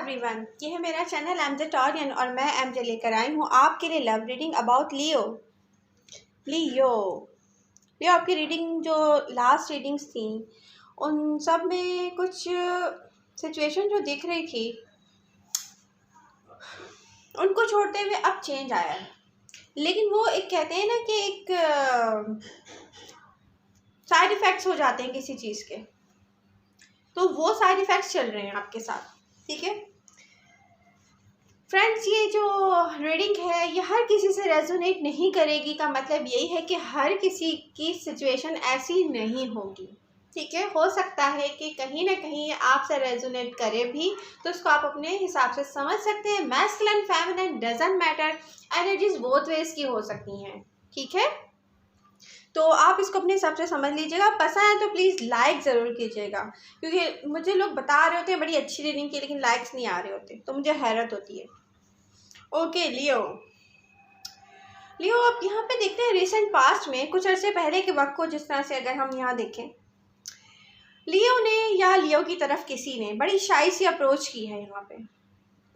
Everyone, ये है मेरा चैनल एमजे टॉरियन और मैं एमजे लेकर आई हूँ आपके लिए लव रीडिंग अबाउट लियो। लियो आपकी रीडिंग जो लास्ट रीडिंग्स थी उन सब में कुछ सिचुएशन जो दिख रही थी उनको छोड़ते हुए अब चेंज आया है। लेकिन वो एक कहते हैं ना कि एक साइड इफ़ेक्ट्स हो जाते हैं किसी चीज़ के, तो वो साइड इफ़ेक्ट्स चल रहे हैं आपके साथ। ठीक है फ्रेंड्स, ये जो रीडिंग है ये हर किसी से रेजोनेट नहीं करेगी का मतलब यही है कि हर किसी की सिचुएशन ऐसी नहीं होगी। ठीक है, हो सकता है कि कहीं ना कहीं आपसे रेजोनेट करे भी, तो उसको आप अपने हिसाब से समझ सकते हैं। Masculine feminine doesn't matter, energies both ways की हो सकती हैं। ठीक है, तो आप इसको अपने हिसाब से समझ लीजिएगा। पसंद है तो प्लीज़ लाइक ज़रूर कीजिएगा, क्योंकि मुझे लोग बता रहे होते हैं बड़ी अच्छी रीडिंग की, लेकिन लाइक्स नहीं आ रहे होते, तो मुझे हैरत होती है। ओके लियो, आप यहाँ पे देखते हैं रिसेंट पास्ट में कुछ अरसे पहले के वक्त को, जिस तरह से अगर हम यहाँ देखें, लियो ने या लियो की तरफ किसी ने बड़ी शाई सी अप्रोच की है यहाँ पे,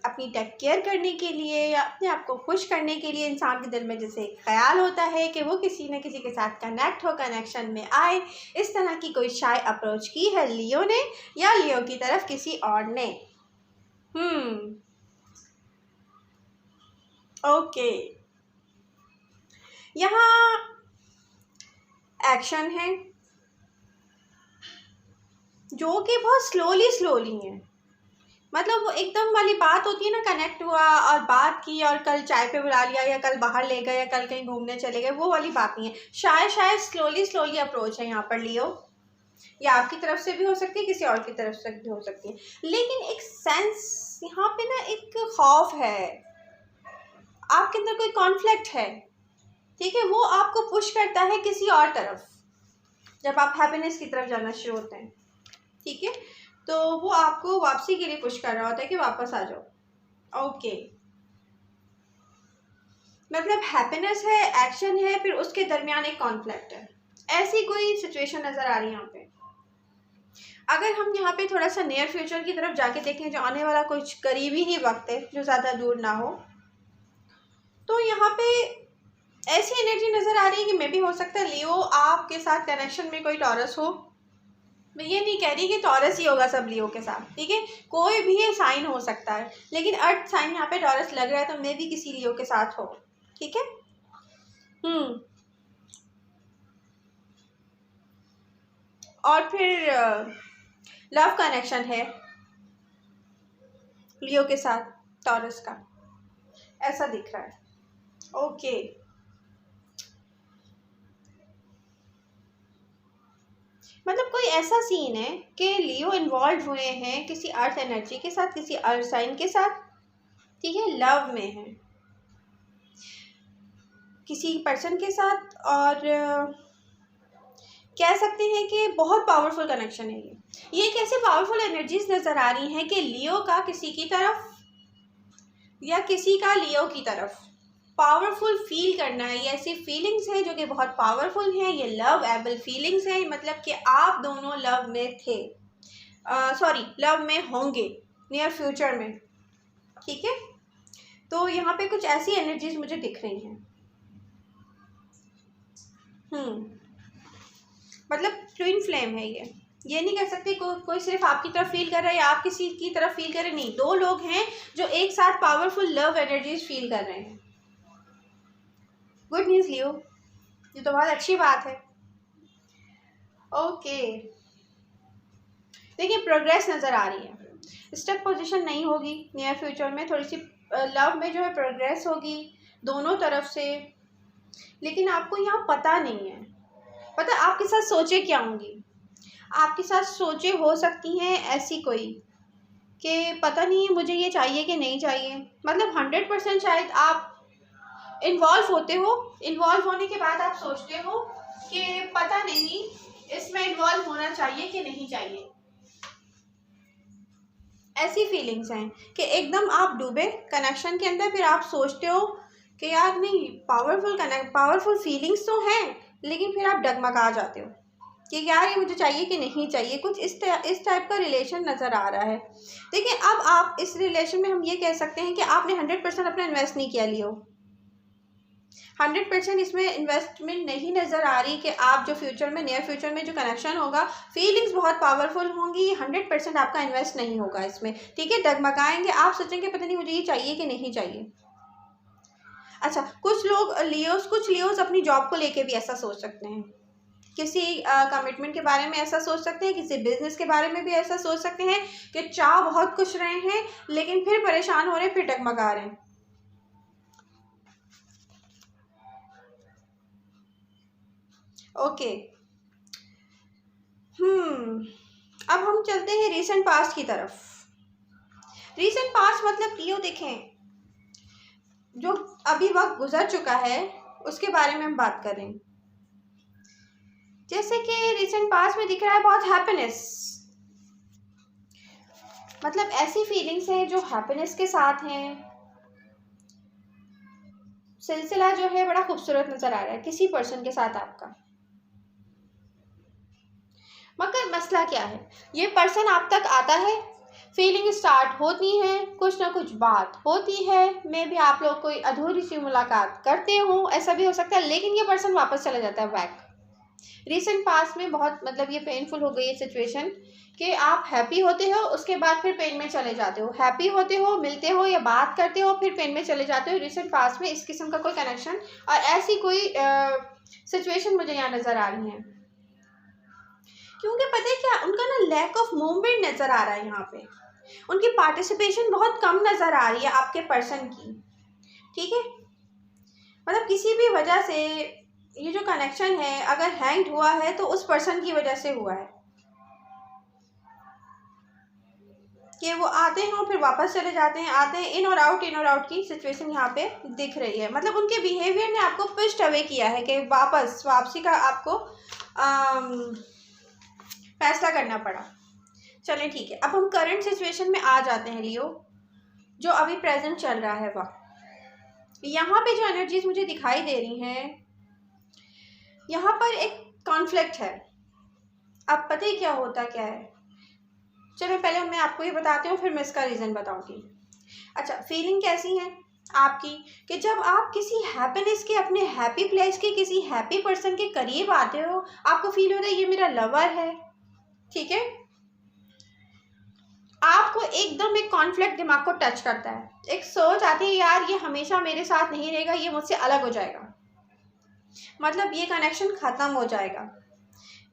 अपनी टेक केयर करने के लिए या अपने आप को खुश करने के लिए। इंसान के दिल में जैसे एक ख्याल होता है कि वो किसी न किसी के साथ कनेक्ट हो, कनेक्शन में आए, इस तरह की कोई शाय अप्रोच की है लियो ने या लियो की तरफ किसी और ने। ओके, यहाँ एक्शन है जो कि बहुत स्लोली है। मतलब वो एकदम वाली बात होती है ना, कनेक्ट हुआ और बात की और कल चाय पे बुला लिया या कल बाहर ले गए या कल कहीं घूमने चले गए, वो वाली बात नहीं है। शायद स्लोली अप्रोच है यहाँ पर लियो, या आपकी तरफ से भी हो सकती है, किसी और की तरफ से भी हो सकती है। लेकिन एक सेंस यहाँ पे ना, एक खौफ है, आपके अंदर कोई कॉन्फ्लिक्ट है। ठीक है, वो आपको पुश करता है किसी और तरफ जब आप हैप्पीनेस की तरफ जाना शुरू होते हैं। ठीक है, तो वो आपको वापसी के लिए पुश कर रहा होता है कि वापस आ जाओ। ओके, मतलब हैप्पीनेस है, एक्शन है, फिर उसके दरमियान एक कॉन्फ्लिक्ट है, ऐसी कोई सिचुएशन नज़र आ रही है यहाँ पे। अगर हम यहाँ पे थोड़ा सा नियर फ्यूचर की तरफ जाके देखें, जो आने वाला कुछ करीबी ही वक्त है, जो ज़्यादा दूर ना हो, तो यहाँ पे ऐसी एनर्जी नज़र आ रही है कि मे भी हो सकता है लियो आपके साथ कनेक्शन में कोई टॉरस हो। मैं ये नहीं कह रही कि टॉरस ही होगा सब लियो के साथ, ठीक है, कोई भी साइन हो सकता है, लेकिन अर्थ साइन यहाँ पे टॉरस लग रहा है, तो मे भी किसी लियो के साथ हो। ठीक है, और फिर लव कनेक्शन है लियो के साथ टॉरस का, ऐसा दिख रहा है। ओके, मतलब कोई ऐसा सीन है कि लियो इन्वॉल्व हुए हैं किसी अर्थ एनर्जी के साथ, किसी अर्थ साइन के साथ। ठीक है, लव में है किसी पर्सन के साथ, और कह सकते हैं कि बहुत पावरफुल कनेक्शन है ये एक ऐसे पावरफुल एनर्जीज नज़र आ रही हैं कि लियो का किसी की तरफ या किसी का लियो की तरफ पावरफुल फील करना है। ये ऐसी फीलिंग्स हैं जो कि बहुत पावरफुल हैं, ये लव एबल फीलिंग्स हैं, मतलब कि आप दोनों लव में थे, लव में होंगे नियर फ्यूचर में। ठीक है, तो यहाँ पे कुछ ऐसी एनर्जीज मुझे दिख रही हैं। मतलब ट्विन फ्लेम है ये नहीं कह सकते कोई सिर्फ आपकी तरफ फील कर रहा है या आप किसी की तरफ फील कर रहे हैं, नहीं, दो लोग हैं जो एक साथ पावरफुल लव एनर्जीज फील कर रहे हैं। गुड न्यूज़ लियो, ये तो बहुत अच्छी बात है। ओके, देखिए प्रोग्रेस नज़र आ रही है, स्टक पोजीशन नहीं होगी नियर फ्यूचर में, थोड़ी सी लव में जो है प्रोग्रेस होगी दोनों तरफ से। लेकिन आपको यहाँ पता नहीं है, पता आपके साथ सोचें क्या होंगी, आपके साथ सोचें हो सकती हैं ऐसी कोई कि पता नहीं मुझे ये चाहिए कि नहीं चाहिए। मतलब 100% शायद आप इन्वॉल्व होते हो, इन्वॉल्व होने के बाद आप सोचते हो कि पता नहीं इसमें इन्वॉल्व होना चाहिए कि नहीं चाहिए। ऐसी फीलिंग्स हैं कि एकदम आप डूबे कनेक्शन के अंदर, फिर आप सोचते हो कि यार नहीं, पावरफुल फीलिंग्स तो हैं, लेकिन फिर आप डगमगा जाते हो। कि यार ये मुझे चाहिए कि नहीं चाहिए, कुछ इस टाइप का रिलेशन नज़र आ रहा है। देखिए अब आप इस रिलेशन में हम ये कह सकते हैं कि आपने 100% अपना इन्वेस्ट नहीं किया लियो, 100% इसमें इन्वेस्टमेंट नहीं नज़र आ रही कि आप जो फ्यूचर में, नियर फ्यूचर में जो कनेक्शन होगा, फीलिंग्स बहुत पावरफुल होंगी, 100% आपका इन्वेस्ट नहीं होगा इसमें, ठीक है। डगमगाएंगे, आप सोचेंगे पता नहीं मुझे ये चाहिए कि नहीं चाहिए। अच्छा, कुछ लियोस अपनी जॉब को लेके भी ऐसा सोच सकते हैं, किसी कमिटमेंट के बारे में ऐसा सोच सकते हैं, किसी बिजनेस के बारे में भी ऐसा सोच सकते हैं कि चाह बहुत कुछ रहे हैं लेकिन फिर परेशान हो रहे हैं, फिर डगमगा रहे हैं। ओके, अब हम चलते हैं रीसेंट पास्ट की तरफ। रीसेंट पास्ट मतलब लियो देखें, जो अभी वक्त गुजर चुका है उसके बारे में हम बात करें। जैसे कि रिसेंट पास्ट में दिख रहा है बहुत हैप्पीनेस, मतलब ऐसी फीलिंग्स हैं जो हैप्पीनेस के साथ हैं। सिलसिला जो है बड़ा खूबसूरत नजर आ रहा है किसी पर्सन के साथ आपका। मगर मसला क्या है, ये पर्सन आप तक आता है, फीलिंग स्टार्ट होती है, कुछ ना कुछ बात होती है, मे भी आप लोग कोई अधूरी सी मुलाकात करते हो, ऐसा भी हो सकता है, लेकिन ये पर्सन वापस चला जाता है बैक। रिसेंट पास्ट में बहुत मतलब ये पेनफुल हो गई है सिचुएशन कि आप हैप्पी होते हो, उसके बाद फिर पेन में चले जाते हो, हैप्पी होते हो, मिलते हो या बात करते हो, फिर पेन में चले जाते हो। रिसेंट पास्ट में इस किस्म का कोई कनेक्शन और ऐसी कोई सिचुएशन मुझे यहाँ नज़र आ रही है, क्योंकि पता है क्या, उनका ना लैक ऑफ मूवमेंट नज़र आ रहा है यहाँ पे, उनकी पार्टिसिपेशन बहुत कम नज़र आ रही है आपके पर्सन की, ठीक है। मतलब किसी भी वजह से ये जो कनेक्शन है अगर हैंग हुआ है तो उस पर्सन की वजह से हुआ है कि वो आते हैं और फिर वापस चले जाते हैं, आते हैं, इन और आउट की सिचुएशन यहाँ पे दिख रही है। मतलब उनके बिहेवियर ने आपको पुश्ड अवे किया है कि वापसी का आपको फैसला करना पड़ा। चलें ठीक है, अब हम करंट सिचुएशन में आ जाते हैं लियो, जो अभी प्रेजेंट चल रहा है। वह यहाँ पे जो एनर्जीज मुझे दिखाई दे रही हैं, यहाँ पर एक कॉन्फ्लिक्ट है। अब पता ही क्या होता क्या है, चलो पहले मैं आपको ये बताती हूँ फिर मैं इसका रीज़न बताऊँगी। अच्छा, फीलिंग कैसी है आपकी कि जब आप किसी हैप्पीनेस के, अपने हैप्पी प्लेस के, किसी हैप्पी पर्सन के करीब आते हो, आपको फील होता है ये मेरा लवर है, ठीक है। आपको एकदम एक कॉन्फ्लिक्ट दिमाग को टच करता है, एक सोच आती है यार ये हमेशा मेरे साथ नहीं रहेगा, ये मुझसे अलग हो जाएगा, मतलब ये कनेक्शन ख़त्म हो जाएगा।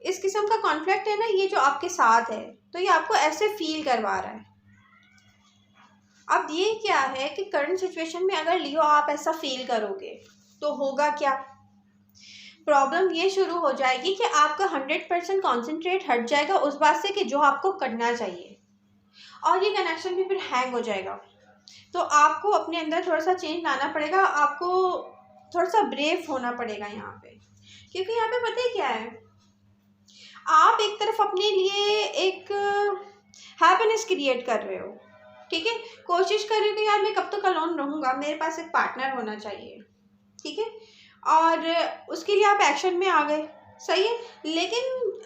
इस किस्म का कॉन्फ्लिक्ट है ना ये जो आपके साथ है, तो ये आपको ऐसे फील करवा रहा है। अब ये क्या है कि करंट सिचुएशन में अगर लियो आप ऐसा फील करोगे तो होगा क्या, प्रॉब्लम ये शुरू हो जाएगी कि आपका 100% कॉन्सेंट्रेट हट जाएगा उस बात से कि जो आपको करना चाहिए, और ये कनेक्शन भी फिर हैंग हो जाएगा। तो आपको अपने अंदर थोड़ा सा चेंज लाना पड़ेगा, आपको थोड़ा सा ब्रेव होना पड़ेगा यहाँ पे, क्योंकि यहाँ पे पता है क्या है, आप एक तरफ अपने लिए एक हैप्पीनेस क्रिएट कर रहे हो, ठीक है, कोशिश कर रहे हो कि यार मैं कब तक अलोन रहूँगा, मेरे पास एक पार्टनर होना चाहिए, ठीक है, और उसके लिए आप एक्शन में आ गए, सही है। लेकिन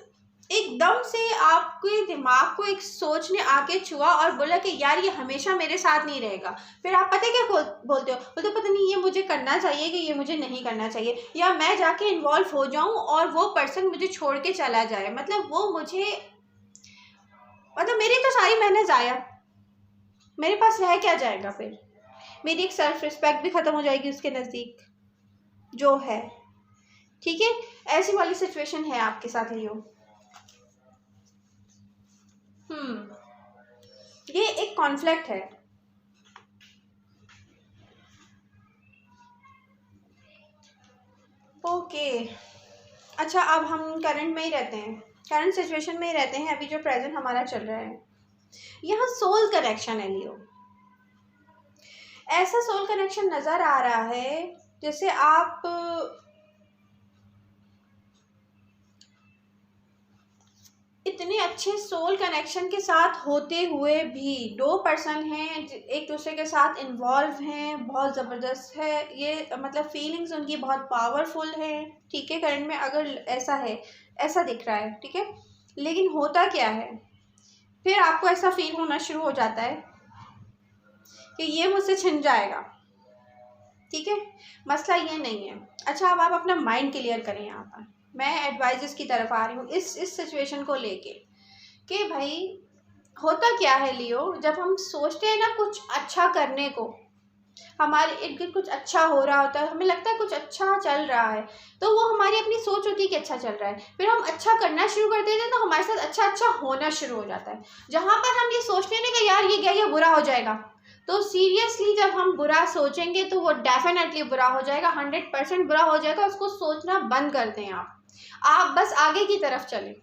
एकदम से आपके दिमाग को एक सोच ने आके छुआ और बोला कि यार ये हमेशा मेरे साथ नहीं रहेगा। फिर आप पता है क्या बोलते हो, पता नहीं ये मुझे करना चाहिए कि ये मुझे नहीं करना चाहिए, या मैं जाके इन्वॉल्व हो जाऊं और वो पर्सन मुझे छोड़ के चला जाए, मतलब वो मुझे, मतलब मेरी तो सारी मेहनत ज़ाया, मेरे पास रह क्या जाएगा, फिर मेरी एक सेल्फ रिस्पेक्ट भी ख़त्म हो जाएगी उसके नज़दीक जो है, ठीक है। ऐसी वाली सिचुएशन है आपके साथ लियो। ये एक कॉन्फ्लिक्ट है। ओके, अच्छा अब हम करंट में ही रहते हैं, करंट सिचुएशन में ही रहते हैं, अभी जो प्रेजेंट हमारा चल रहा है, यहाँ सोल कनेक्शन है लियो। ऐसा सोल कनेक्शन नज़र आ रहा है जैसे आप इतने अच्छे सोल कनेक्शन के साथ होते हुए भी दो पर्सन हैं एक दूसरे के साथ इन्वॉल्व हैं, बहुत ज़बरदस्त है ये, मतलब फीलिंग्स उनकी बहुत पावरफुल है, ठीक है, करंट में अगर ऐसा है, ऐसा दिख रहा है, ठीक है। लेकिन होता क्या है, फिर आपको ऐसा फील होना शुरू हो जाता है कि ये मुझसे छिन जाएगा, ठीक है। मसला ये नहीं है। अच्छा, अब आप अपना माइंड क्लियर करें। यहाँ पर मैं एडवाइजेस की तरफ आ रही हूँ इस सिचुएशन को लेके कि भाई होता क्या है लियो, जब हम सोचते हैं ना कुछ अच्छा करने को, हमारे इर्द गिर्द कुछ अच्छा हो रहा होता है, हमें लगता है कुछ अच्छा चल रहा है, तो वो हमारी अपनी सोच होती है कि अच्छा चल रहा है, फिर हम अच्छा करना शुरू कर देते हैं तो हमारे साथ अच्छा अच्छा होना शुरू हो जाता है। जहाँ पर हम ये सोचते हैं ना कि यार ये क्या, ये बुरा हो जाएगा, तो सीरियसली जब हम बुरा सोचेंगे तो वो डेफिनेटली बुरा हो जाएगा, 100% बुरा हो जाएगा। उसको सोचना बंद कर दें आप बस आगे की तरफ चलें।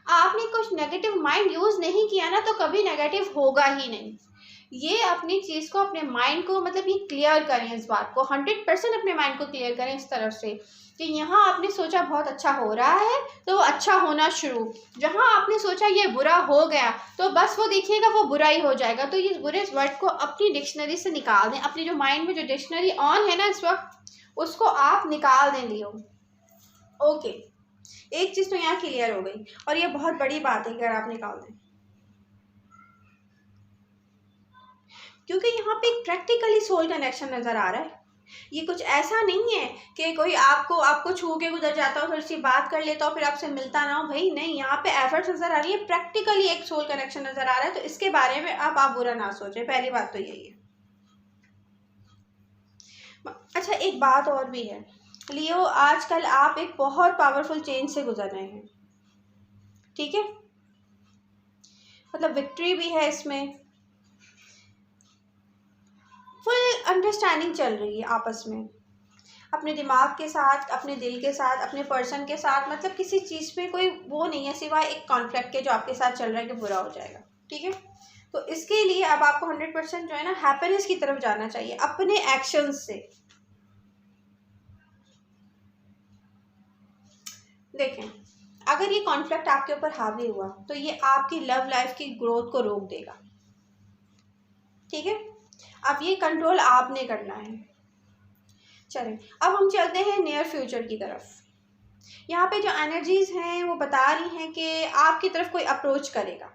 आपने कुछ नेगेटिव माइंड यूज़ नहीं किया ना तो कभी नेगेटिव होगा ही नहीं। ये अपनी चीज़ को, अपने माइंड को, मतलब ये क्लियर करें, इस बात को 100% अपने माइंड को क्लियर करें इस तरफ से कि यहाँ आपने सोचा बहुत अच्छा हो रहा है तो वो अच्छा होना शुरू, जहाँ आपने सोचा ये बुरा हो गया तो बस वो देखिएगा वो बुरा ही हो जाएगा। तो ये बुरे वर्ड को अपनी डिक्शनरी से निकाल दें, अपनी जो माइंड में जो डिक्शनरी ऑन है ना इस वक्त, उसको आप निकाल दें लियो। ओके, एक चीज़ तो यहाँ क्लियर हो गई और ये बहुत बड़ी बात है अगर आप निकाल दें, क्योंकि यहाँ पे एक प्रैक्टिकली सोल कनेक्शन नज़र आ रहा है। ये कुछ ऐसा नहीं है कि कोई आपको छू के गुजर जाता हो, थोड़ी सी बात कर लेता हो फिर आपसे मिलता ना हो, भाई नहीं, यहाँ पे एफर्ट्स नज़र आ रही है, प्रैक्टिकली एक सोल कनेक्शन नज़र आ रहा है। तो इसके बारे में आप बुरा ना सोचें, पहली बात तो यही है। अच्छा, एक बात और भी है लियो, आजकल आप एक बहुत पावरफुल चेंज से गुजर रहे हैं, ठीक है, मतलब विक्ट्री भी है इसमें, फुल अंडरस्टैंडिंग चल रही है आपस में, अपने दिमाग के साथ, अपने दिल के साथ, अपने पर्सन के साथ, मतलब किसी चीज़ पे कोई वो नहीं है सिवाय एक कॉन्फ्लिक्ट के जो आपके साथ चल रहा है कि बुरा हो जाएगा, ठीक है। तो इसके लिए अब आपको 100% जो है ना हैप्पीनेस की तरफ जाना चाहिए अपने एक्शंस से। देखें, अगर ये कॉन्फ्लिक्ट आपके ऊपर हावी हुआ तो ये आपकी लव लाइफ की ग्रोथ को रोक देगा, ठीक है। अब ये कंट्रोल आपने करना है। चलें, अब हम चलते हैं नियर फ्यूचर की तरफ। यहाँ पे जो एनर्जीज हैं वो बता रही हैं कि आपकी तरफ कोई अप्रोच करेगा।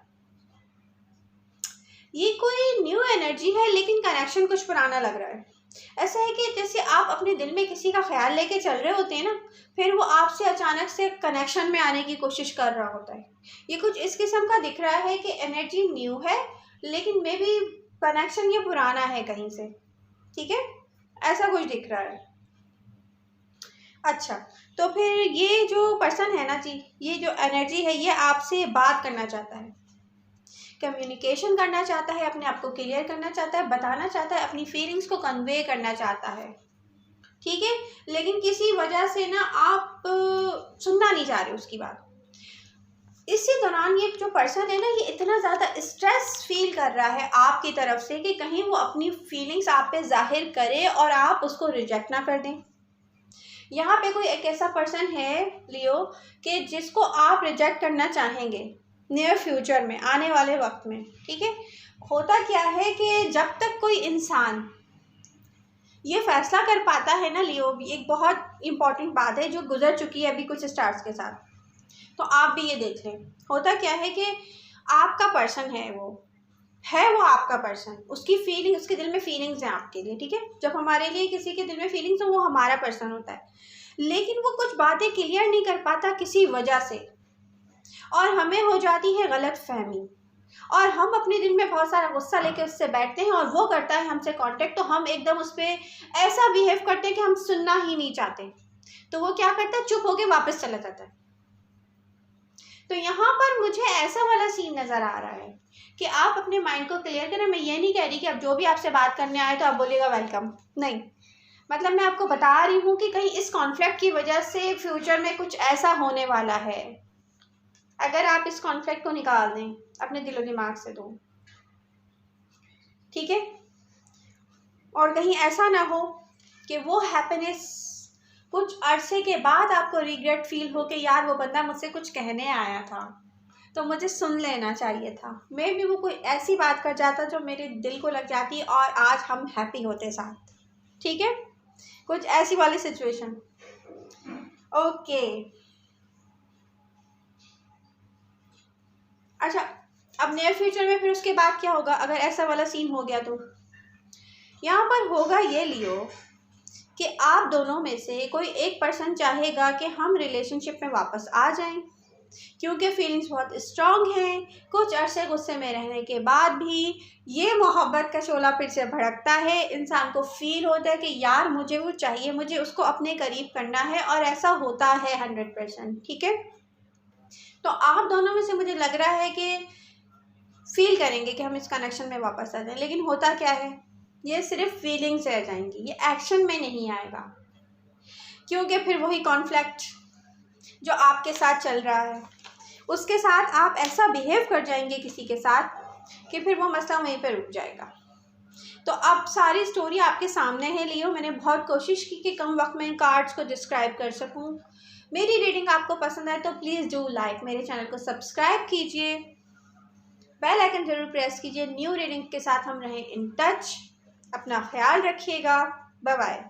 ये कोई न्यू एनर्जी है लेकिन कनेक्शन कुछ पुराना लग रहा है। ऐसा है कि जैसे आप अपने दिल में किसी का ख्याल लेके चल रहे होते हैं ना, फिर वो आपसे अचानक से कनेक्शन में आने की कोशिश कर रहा होता है। ये कुछ इस किस्म का दिख रहा है कि एनर्जी न्यू है लेकिन मे बी कनेक्शन ये पुराना है कहीं से, ठीक है, ऐसा कुछ दिख रहा है। अच्छा, तो फिर ये जो पर्सन है ना जी, ये जो एनर्जी है ये आपसे बात करना चाहता है, कम्युनिकेशन करना चाहता है, अपने आप को क्लियर करना चाहता है, बताना चाहता है, अपनी फीलिंग्स को कन्वे करना चाहता है, ठीक है। लेकिन किसी वजह से ना आप सुनना नहीं चाह रहे उसकी बात। इसी दौरान ये जो पर्सन है ना ये इतना ज़्यादा स्ट्रेस फील कर रहा है आपकी तरफ से कि कहीं वो अपनी फीलिंग्स आप पे जाहिर करे और आप उसको रिजेक्ट ना कर दें। यहाँ पे कोई एक ऐसा पर्सन है लियो कि जिसको आप रिजेक्ट करना चाहेंगे नियर फ्यूचर में, आने वाले वक्त में, ठीक है। होता क्या है कि जब तक कोई इंसान ये फैसला कर पाता है ना लियो, भी एक बहुत इंपॉर्टेंट बात है जो गुजर चुकी है अभी कुछ स्टार्स के साथ, तो आप भी ये देख लें। होता क्या है कि आपका पर्सन है वो आपका पर्सन, उसकी फीलिंग, उसके दिल में फीलिंग्स हैं आपके लिए, ठीक है। जब हमारे लिए किसी के दिल में फीलिंग्स हो वो हमारा पर्सन होता है, लेकिन वो कुछ बातें क्लियर नहीं कर पाता किसी वजह से और हमें हो जाती है गलत फहमी और हम अपने दिल में बहुत सारा गुस्सा लेके उससे बैठते हैं और वो करता है हमसे कांटेक्ट, तो हम एकदम उस पर ऐसा बिहेव करते हैं कि हम सुनना ही नहीं चाहते। तो वो क्या करता है, चुप होके वापस चला जाता है। तो यहाँ पर मुझे ऐसा वाला सीन नज़र आ रहा है कि आप अपने माइंड को क्लियर करें। मैं ये नहीं कह रही कि अब जो भी आपसे बात करने आए तो आप बोलिएगा वेलकम, नहीं, मतलब मैं आपको बता रही हूँ कि कहीं इस कॉन्फ्लिक्ट की वजह से फ्यूचर में कुछ ऐसा होने वाला है। अगर आप इस कॉन्फ्लिक्ट को निकाल दें अपने दिलो दिमाग से तो, ठीक है, और कहीं ऐसा ना हो कि वो हैप्पीनेस कुछ अरसे के बाद आपको रिग्रेट फील हो कि यार वो बंदा मुझसे कुछ कहने आया था, तो मुझे सुन लेना चाहिए था। मे भी वो कोई ऐसी बात कर जाता जो मेरे दिल को लग जाती और आज हम हैप्पी होते साथ। ठीक है, कुछ ऐसी वाली सिचुएशन। ओके, अच्छा, अब नियर फ्यूचर में फिर उसके बाद क्या होगा अगर ऐसा वाला सीन हो गया तो? यहाँ पर होगा ये लियो कि आप दोनों में से कोई एक पर्सन चाहेगा कि हम रिलेशनशिप में वापस आ जाएं, क्योंकि फीलिंग्स बहुत स्ट्रॉन्ग हैं। कुछ अरसे गुस्से में रहने के बाद भी ये मोहब्बत का शोला फिर से भड़कता है। इंसान को फील होता है कि यार मुझे वो चाहिए, मुझे उसको अपने करीब करना है, और ऐसा होता है 100%। ठीक है, तो आप दोनों में से मुझे लग रहा है कि फील करेंगे कि हम इस कनेक्शन में वापस आ जाएं, लेकिन होता क्या है, ये सिर्फ फीलिंग्स रह जाएंगी, ये एक्शन में नहीं आएगा, क्योंकि फिर वही कॉन्फ्लिक्ट जो आपके साथ चल रहा है उसके साथ आप ऐसा बिहेव कर जाएंगे किसी के साथ कि फिर वो मसला वहीं पर रुक जाएगा। तो अब सारी स्टोरी आपके सामने है लियो। मैंने बहुत कोशिश की कि कम वक्त में कार्ड्स को डिस्क्राइब कर सकूं। मेरी रीडिंग आपको पसंद आए तो प्लीज़ डू लाइक, मेरे चैनल को सब्सक्राइब कीजिए, बेल आइकन जरूर प्रेस कीजिए। न्यू रीडिंग के साथ हम रहें इन टच। अपना ख्याल रखिएगा। Bye bye.